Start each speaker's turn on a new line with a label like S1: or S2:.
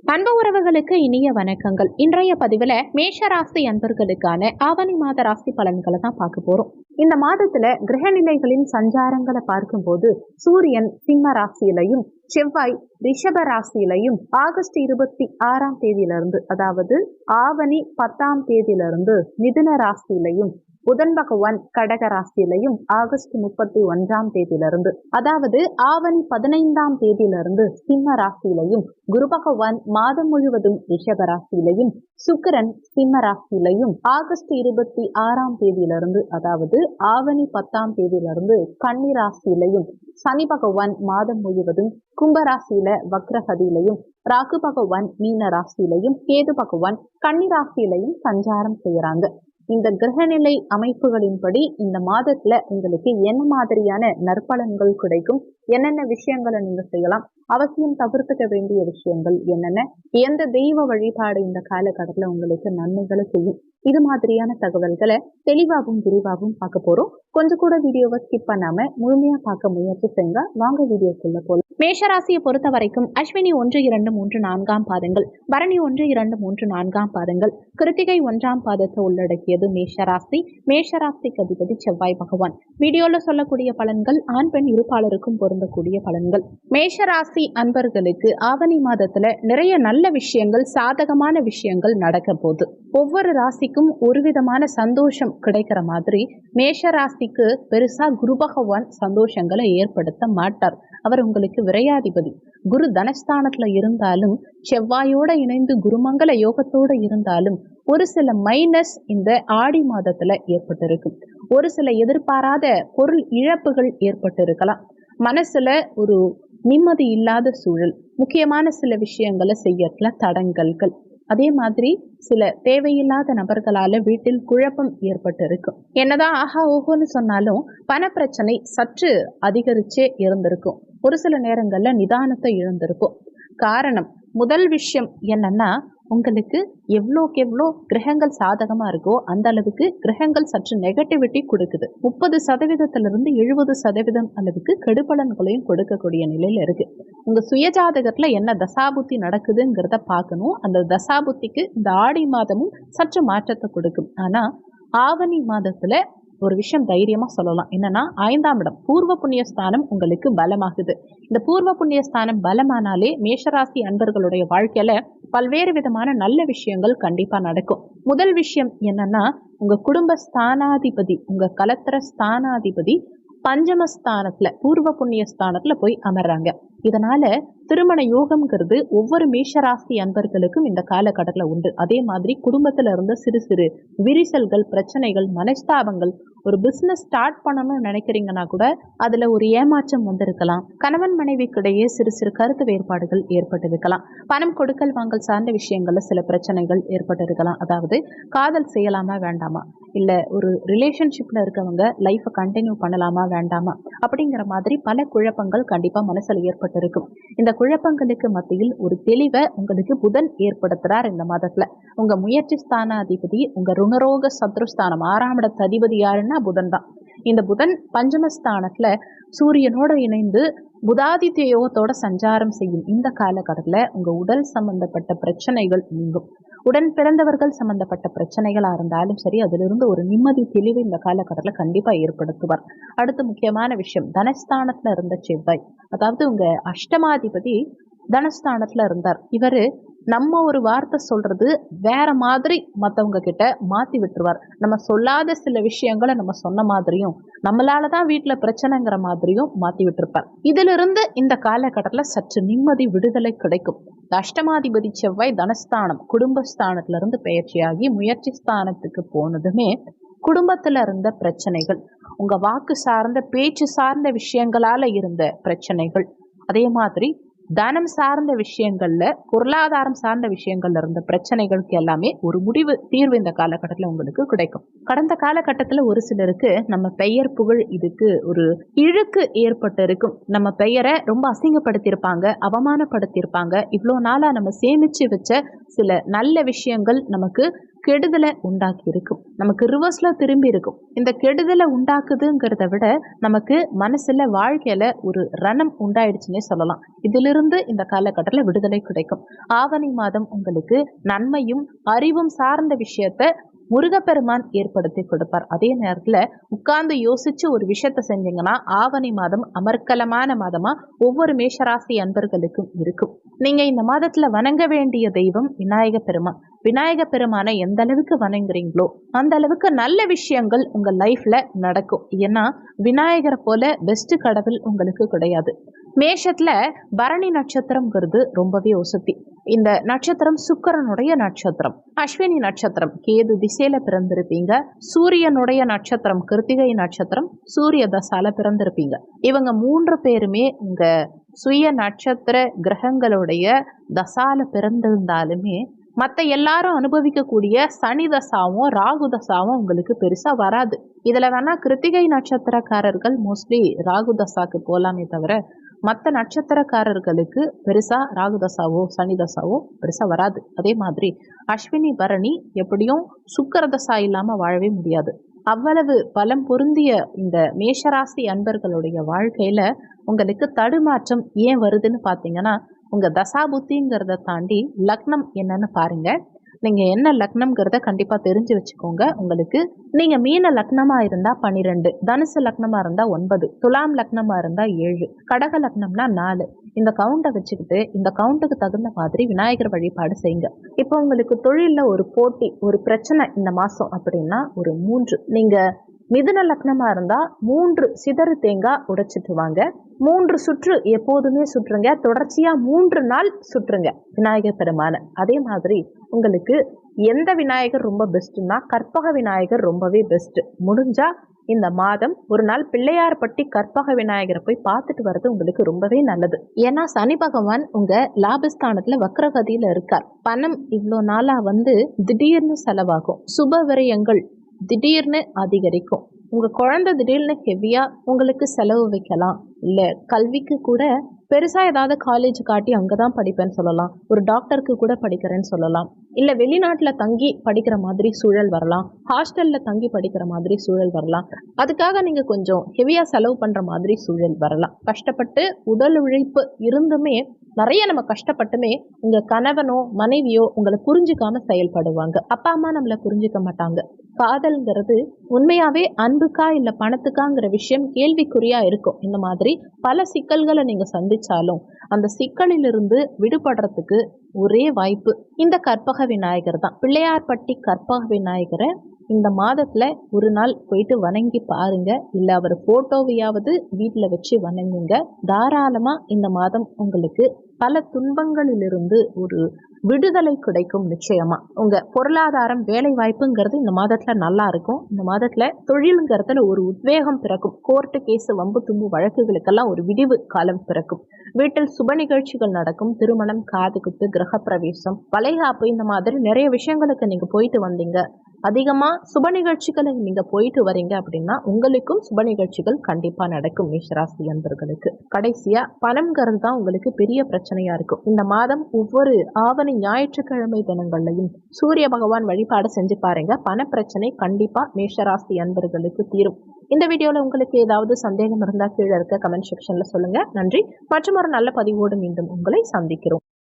S1: அன்பு உறவுகளுக்கு இனிய வணக்கங்கள். இன்றைய பதிவுல மேஷ ராசி அன்பர்களுக்கான ஆவணி மாத ராசி பலன்களை தான் பார்க்க போறோம். இந்த மாதத்துல கிரகநிலைகளின் சஞ்சாரங்களை பார்க்கும்போது சூரியன் சிம்ம ராசியிலையும் செவ்வாய் ரிஷப ராசியிலையும் ஆகஸ்ட் 26ஆம் தேதியிலிருந்து, அதாவது ஆவணி 10ஆம் தேதியிலிருந்து மிதுன ராசியிலையும், புதன் பகவான் கடக ராசியிலையும் ஆகஸ்ட் 31ஆம் தேதியிலிருந்து, அதாவது ஆவணி 15ஆம் தேதியிலிருந்து சிம்ம ராசியிலையும், குரு பகவான் மாதம் முழுவதும் ரிஷப ராசியிலையும், சுக்கிரன் சிம்ம ராசியிலையும் ஆகஸ்ட் 26ஆம் தேதியிலிருந்து, அதாவது ஆவணி 10ஆம் தேதியிலிருந்து கன்னி ராசியிலையும், சனி பகவான் மாதம் முழுவதும் கும்பராசியில வக்ரகதியிலையும், ராகு பகவான் மீன ராசியிலையும், கேது பகவான் கன்னி ராசியிலையும் சஞ்சாரம் செய்யறாங்க. இந்த கிரகநிலை அமைப்புகளின்படி இந்த மாதத்துல உங்களுக்கு என்ன மாதிரியான நற்பலன்கள் கிடைக்கும், என்னென்ன விஷயங்களை நீங்க செய்யலாம், அவசியம் தவிர்த்துக்க வேண்டிய விஷயங்கள் என்னென்ன, எந்த தெய்வ வழிபாடு இந்த காலகட்டத்துல உங்களுக்கு நன்மைகளை செய்யும், இது மாதிரியான தகவல்களை தெளிவாகவும் விரிவாகவும் பார்க்க போறோம். கொஞ்சம் கூட வீடியோவை ஸ்கிப் பண்ணாம முழுமையா பார்க்க முயற்சி செஞ்சா வாங்க வீடியோக்குள்ள போலாம். மேஷராசியை பொறுத்த வரைக்கும் அஸ்வினி 1, 2, 3, 4ஆம் பாதங்கள், பரணி 1, 2, 3, 4ஆம் பாதங்கள், கிருத்திகை 1ஆம் பாதத்தை உள்ளடக்கியது மேஷராசி. மேஷராசிக்கு அதிபதி செவ்வாய் பகவான். வீடியோல சொல்லக்கூடிய பலன்கள் ஆண் பெண் இருப்பாளருக்கும் பொருந்தக்கூடிய பலன்கள். மேஷராசி அன்பர்களுக்கு ஆவணி மாதத்துல நிறைய நல்ல விஷயங்கள், சாதகமான விஷயங்கள் நடக்க போகுது. ஒவ்வொரு ராசிக்கும் ஒரு விதமான சந்தோஷம் கிடைக்கிற மாதிரி மேஷ ராசிக்கு பெருசா குரு பகவான் சந்தோஷங்களை ஏற்படுத்த மாட்டார். அவர் உங்களுக்கு விரையாதிபதி. குரு தனஸ்தானத்துல இருந்தாலும், செவ்வாயோட இணைந்து குருமங்கல யோகத்தோட இருந்தாலும் ஒரு சில மைனஸ் இந்த ஆடி மாதத்துல ஏற்பட்டிருக்கும். ஒரு சில எதிர்பாராத பொருள் இழப்புகள் ஏற்பட்டு இருக்கலாம். மனசுல ஒரு நிம்மதி இல்லாத சூழல், முக்கியமான சில விஷயங்களை செய்யறதுல தடங்கல்கள், அதே மாதிரி சில தேவையில்லாத நபர்களால வீட்டில் குழப்பம் ஏற்பட்டு இருக்கும். என்னதான் ஆஹா ஓஹோன்னு சொன்னாலும் பண பிரச்சனை சற்று அதிகரிச்சே இருந்திருக்கும். ஒரு சில நேரங்கள்ல நிதானத்தை இழந்திருக்கும். காரணம், முதல் விஷயம் என்னன்னா, உங்களுக்கு எவ்வளோக்கு எவ்வளோ கிரகங்கள் சாதகமா இருக்கோ அந்த அளவுக்கு கிரகங்கள் சற்று நெகட்டிவிட்டி கொடுக்குது. 30% 70% அளவுக்கு கெடுபலன்களையும் கொடுக்கக்கூடிய நிலையில இருக்கு. உங்க சுயஜாதகத்துல என்ன தசாபுத்தி நடக்குதுங்கிறத பார்க்கணும். அந்த தசாபுத்திக்கு இந்த ஆடி மாதமும் சற்று மாற்றத்தை கொடுக்கும். ஆனா ஆவணி மாதத்துல ஒரு விஷயம் தைரியமா சொல்லலாம். என்னன்னா, 5ஆம் இடம் பூர்வ புண்ணியஸ்தானம் உங்களுக்கு பலமாகுது. இந்த பூர்வ புண்ணியஸ்தானம் பலமானாலே மேஷராசி அன்பர்களுடைய வாழ்க்கையில பல்வேறு விதமான நல்ல விஷயங்கள் கண்டிப்பா நடக்கும். முதல் விஷயம் என்னன்னா, உங்க குடும்ப ஸ்தானாதிபதி, உங்க கலத்திர ஸ்தானாதிபதி பஞ்சமஸ்தானத்துல பூர்வ புண்ணியஸ்தானத்துல போய் அமர்றாங்க. இதனால திருமண யோகம்ங்கிறது ஒவ்வொரு மேஷராசி அன்பர்களுக்கும் இந்த காலகட்டத்துல உண்டு. அதே மாதிரி குடும்பத்துல இருந்த சிறு சிறு விரிசல்கள், பிரச்சனைகள், மனஸ்தாபங்கள், ஒரு பிசினஸ் ஸ்டார்ட் பண்ணணும்னு நினைக்கிறீங்கன்னா கூட அதுல ஒரு ஏமாற்றம் வந்திருக்கலாம். கணவன் மனைவிக்கிடையே சிறு சிறு கருத்து வேறுபாடுகள் ஏற்பட்டிருக்கலாம். பணம் கொடுக்கல் வாங்கல் சார்ந்த விஷயங்கள்ல சில பிரச்சனைகள் ஏற்பட்டிருக்கலாம். அதாவது காதல் செய்யலாமா வேண்டாமா, இல்ல ஒரு ரிலேஷன்ஷிப்ல இருக்கவங்க லைஃபை கண்டினியூ பண்ணலாமா வேண்டாமா, அப்படிங்கிற மாதிரி பல குழப்பங்கள் கண்டிப்பா மனசுல ஏற்பட்டிருக்கும். இந்த குழப்பங்களுக்கு மத்தியில் ஒரு தெளிவை உங்களுக்கு புதன் ஏற்படுத்துறார் இந்த மாதத்துல. உங்க முயற்சி ஸ்தானாதிபதி, உங்க ருணரோக சத்ருஸ்தானம் 6ஆம் இடத்து அதிபதி யாருன்னா புதன் தான். இந்த புதன் பஞ்சமஸ்தானத்துல சூரியனோட இணைந்து புதாதித்ய யோகத்தோட சஞ்சாரம் செய்யும் இந்த காலகட்டத்துல உங்க உடல் சம்பந்தப்பட்ட பிரச்சனைகள் நீங்கும். உடன் பிறந்தவர்கள் சம்பந்தப்பட்ட பிரச்சனைகளா இருந்தாலும் சரி, அதிலிருந்து ஒரு நிம்மதி தெளிவு இந்த காலகட்டத்துல கண்டிப்பா ஏற்படுத்துவார். அடுத்து முக்கியமான விஷயம், தனஸ்தானத்துல இருந்த செவ்வாய், அதாவது உங்க அஷ்டமாதிபதி தனஸ்தானத்துல இருந்தார். இவரு நம்ம ஒரு வார்த்தை சொல்றது வேற மாதிரி மற்றவங்க கிட்ட மாத்தி விட்டுருவார். நம்ம சொல்லாத சில விஷயங்களை நம்ம சொன்ன மாதிரியும், நம்மளாலதான் வீட்டுல பிரச்சனைங்கிற மாதிரியும் மாத்தி விட்டுருப்பார். இதுல இருந்து இந்த காலகட்டத்துல சற்று நிம்மதி விடுதலை கிடைக்கும். அஷ்டமாதிபதி செவ்வாய் தனஸ்தானம் குடும்பஸ்தானத்துல இருந்து பெயர்ச்சியாகி முயற்சி ஸ்தானத்துக்கு போனதுமே குடும்பத்துல இருந்த பிரச்சனைகள், உங்க வாக்கு சார்ந்த பேச்சு சார்ந்த விஷயங்களால இருந்த பிரச்சனைகள், அதே மாதிரி தனம் சார்ந்த விஷயங்கள்ல, பொருளாதாரம் சார்ந்த விஷயங்கள்ல இருந்த பிரச்சனைகளுக்கு எல்லாமே ஒரு முடிவு, தீர்வு இந்த காலகட்டத்துல உங்களுக்கு கிடைக்கும். கடந்த காலகட்டத்துல ஒரு சிலருக்கு நம்ம பெயர் புகழ் இதுக்கு ஒரு இழுக்கு ஏற்பட்டு இருக்கும். நம்ம பெயரை ரொம்ப அசிங்கப்படுத்தியிருப்பாங்க, அவமானப்படுத்தியிருப்பாங்க. இவ்வளோ நாளா நம்ம சேமிச்சு வச்ச சில நல்ல விஷயங்கள் நமக்கு கெடுதலை உண்டாக்கி இருக்கும், நமக்கு ரிவர்ஸ்ல திரும்பி இருக்கும். இந்த கெடுதலை உண்டாக்குதுங்கிறத விட நமக்கு மனசுல வாழ்க்கையில ஒரு ரணம் உண்டாயிடுச்சுன்னே சொல்லலாம். இதிலிருந்து இந்த காலகட்டத்தில் விடுதலை கிடைக்கும். ஆவணி மாதம் உங்களுக்கு நன்மையும் அறிவும் சார்ந்த விஷயத்த முருகப்பெருமான் ஏற்படுத்தி கொடுப்பார். அதே நேரத்துல உட்கார்ந்து யோசிச்சு ஒரு விஷயத்த செஞ்சீங்கன்னா ஆவணி மாதம் அமர்க்கலமான மாதமா ஒவ்வொரு மேஷராசி அன்பர்களுக்கும் இருக்கும். நீங்க இந்த மாதத்துல வணங்க வேண்டிய தெய்வம் விநாயக பெருமான். விநாயக பெருமானை எந்த அளவுக்கு வணங்குறீங்களோ அந்த அளவுக்கு நல்ல விஷயங்கள் உங்க லைஃப்ல நடக்கும். ஏன்னா விநாயகரை போல பெஸ்ட் கடவுள் உங்களுக்கு கிடையாது. மேஷத்துல பரணி நட்சத்திரம்ங்கிறது ரொம்பவே ஒசத்தி. இந்த நட்சத்திரம் சுக்கிரனுடைய நட்சத்திரம். அஸ்வினி நட்சத்திரம் கேது திசையில பிறந்திருப்பீங்க. சூரியனுடைய நட்சத்திரம் கிருத்திகை நட்சத்திரம், சூரிய தசால பிறந்திருப்பீங்க. இவங்க 3 பேருமே உங்க சுய நட்சத்திர கிரகங்களுடைய தசால பிறந்திருந்தாலுமே மற்ற எல்லாரும் அனுபவிக்கக்கூடிய சனி தசாவும் ராகு தசாவும் உங்களுக்கு பெருசா வராது. இதுல வேணா கிருத்திகை நட்சத்திரக்காரர்கள் மோஸ்ட்லி ராகு தசாக்கு போலாமே தவிர மற்ற நட்சத்திரக்காரர்களுக்கு பெருசா ராகு தசாவோ சனி தசாவோ பெருசா வராது. அதே மாதிரி அஸ்வினி பரணி எப்படியும் சுக்கிர தசா இல்லாம வாழவே முடியாது. அவ்வளவு பலம் பொருந்திய இந்த மேஷராசி அன்பர்களுடைய வாழ்க்கையில உங்களுக்கு தடுமாற்றம் ஏன் வருதுன்னு பார்த்தீங்கன்னா, உங்க தசா புத்திங்கிறத தாண்டி லக்னம் என்னன்னு பாருங்க. நீங்க என்ன லக்னம்ங்கிறத கண்டிப்பா தெரிஞ்சு வச்சுக்கோங்க. உங்களுக்கு நீங்க மீன லக்னமா இருந்தா 12, தனுசு லக்னமா இருந்தா 9, துலாம் லக்னமா இருந்தா 7, கடக லக்னம்னா 4. இந்த கவுண்டை வச்சுக்கிட்டு இந்த கவுண்டுக்கு தகுந்த மாதிரி விநாயகர் வழிபாடு செய்யுங்க. இப்போ உங்களுக்கு தொழில்ல ஒரு போட்டி, ஒரு பிரச்சனை இந்த மாசம் அப்படின்னா ஒரு 3. நீங்க மிதுன லக்னமா இருந்தா 3 சிதறு தேங்காய் உடைச்சிட்டு வாங்க. 3 சுற்று எப்போதுமே சுற்றுங்க. தொடர்ச்சியா 3 நாள் சுற்றுங்க விநாயகர் பெருமான. அதே மாதிரி உங்களுக்கு எந்த விநாயகர் ரொம்ப பெஸ்ட்னா கற்பக விநாயகர் ரொம்பவே பெஸ்ட். முடிஞ்சா இந்த மாதம் ஒரு நாள் பிள்ளையார்பட்டி கற்பக விநாயகரை போய் பார்த்துட்டு வர்றது உங்களுக்கு ரொம்பவே நல்லது. ஏன்னா சனி பகவான் உங்க லாபஸ்தானத்துல வக்ரகதியில இருக்கார். பணம் இவ்வளோ நாளா திடீர்னு செலவாகும். சுப விரயங்கள் திடீர்னு அதிகரிக்கும். உங்க குழந்தை திடீர்னு ஹெவியா உங்களுக்கு செலவு வைக்கலாம். இல்ல கல்விக்கு கூட பெருசா ஏதாவது காலேஜ் காட்டி அங்கதான் படிப்பேன்னு சொல்லலாம். ஒரு டாக்டருக்கு கூட படிக்கிறேன்னு சொல்லலாம். இல்ல வெளிநாட்டுல தங்கி படிக்கிற மாதிரி சூழல் வரலாம். ஹாஸ்டல்ல தங்கி படிக்கிற மாதிரி சூழல் வரலாம். அதுக்காக நீங்க கொஞ்சம் ஹெவியா செலவு பண்ற மாதிரி சூழல் வரலாம். கஷ்டப்பட்டு உடல் உழைப்பு இருந்துமே நிறைய நம்ம கஷ்டப்பட்டுமே உங்க கணவனோ மனைவியோ உங்களை புரிஞ்சுக்காம செயல்படுவாங்க. அப்பா அம்மா நம்மளை புரிஞ்சுக்க மாட்டாங்க. காதல்ங்கிறது உண்மையாவே அன்புக்கா இல்ல பணத்துக்காங்கிற விஷயம் கேள்விக்குறியா இருக்கும். இந்த மாதிரி பல சிக்கல்களை நீங்க சந்திச்சாலும் அந்த சிக்கலிலிருந்து விடுபடுறதுக்கு ஒரே வாய்ப்பு இந்த கற்பக விநாயகர் தான். பிள்ளையார்பட்டி கற்பக விநாயகரை இந்த மாதத்துல ஒரு நாள் போயிட்டு வணங்கி பாருங்க. இல்ல அவர் போட்டோவையாவது வீட்டுல வச்சு வணங்குங்க. தாராளமா இந்த மாதம் உங்களுக்கு பல துன்பங்களிலிருந்து ஒரு விடுதலை கிடைக்கும். நிச்சயமா உங்க பொருளாதாரம் வேலை வாய்ப்புங்கிறது இந்த மாதத்துல நல்லா இருக்கும். இந்த மாதத்துல தொழிலுங்கிறதுல ஒரு உத்வேகம் பிறக்கும். கோர்ட்டு கேஸ் வம்பு தும்பு வழக்குகளுக்கெல்லாம் ஒரு விடிவு காலம் பிறக்கும். வீட்டில் சுப நிகழ்ச்சிகள் நடக்கும். திருமணம், காது குத்து, கிரக பிரவேசம், வளைகாப்பு, இந்த மாதிரி நிறைய விஷயங்களுக்கு நீங்க போயிட்டு வந்தீங்க. அதிகமா சுப நிகழ்ச்சிகளை நீங்க போயிட்டு வரீங்க அப்படின்னா உங்களுக்கும் சுப நிகழ்ச்சிகள் கண்டிப்பா நடக்கும். மேஷராசி அன்பர்களுக்கு கடைசியா பணம்ங்கிறது தான் உங்களுக்கு பெரிய பிரச்சனையா இருக்கும். இந்த மாதம் ஒவ்வொரு ஆவணி ஞாயிற்றுக்கிழமை தினங்கள்லையும் சூரிய பகவான் வழிபாடு செஞ்சு பாருங்க. பண பிரச்சனை கண்டிப்பா மேஷராசி அன்பர்களுக்கு தீரும். இந்த வீடியோல உங்களுக்கு ஏதாவது சந்தேகம் இருந்தா கீழே இருக்க கமெண்ட் செக்ஷன்ல சொல்லுங்க. நன்றி. மற்றும் ஒரு நல்ல பதிவோடு மீண்டும் உங்களை சந்திக்கிறோம்.